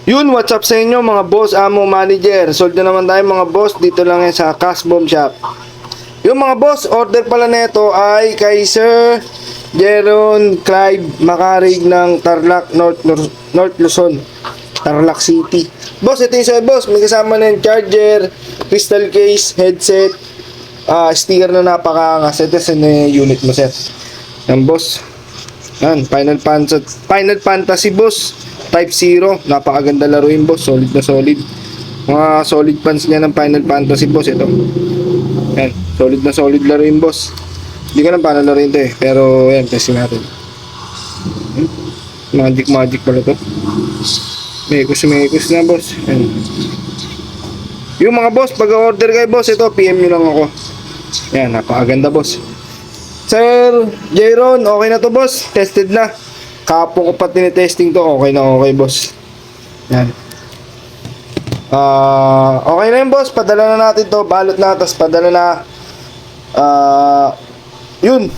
Yun, what's up sa inyo mga boss, amo, manager. Sold na naman tayo mga boss. Dito lang yan sa Cash Bomb Shop. Yung mga boss, order pala nito ay kay Sir Jeron Clive Macarig ng Tarlac, North Luzon, Tarlac City. Boss, ito yung sa'yo boss. May kasama na yung charger, crystal case, headset, sticker na napakaangas. Ito sa unit mo sir. Yan boss. Yan, Final Fantasy boss. Type 0. Napakaganda laruin boss. Solid na solid. Mga solid fans niya ng Final Fantasy boss. Ito. Yan. Solid na solid laruin boss. Hindi ko lang paano laruin ito eh. Pero yan, testing natin. Magic pala to. Mekos na boss. Yan. Yung mga boss, pag-order kayo boss, ito, PM nyo lang ako. Yan, napakaganda boss. Sir Jeron, okay na to boss. Tested na. Kapong ko pa tinitesting to. Okay na okay boss. Yan. Okay na yun boss. Padala na natin to. Balot na. Tapos padala na. Yun.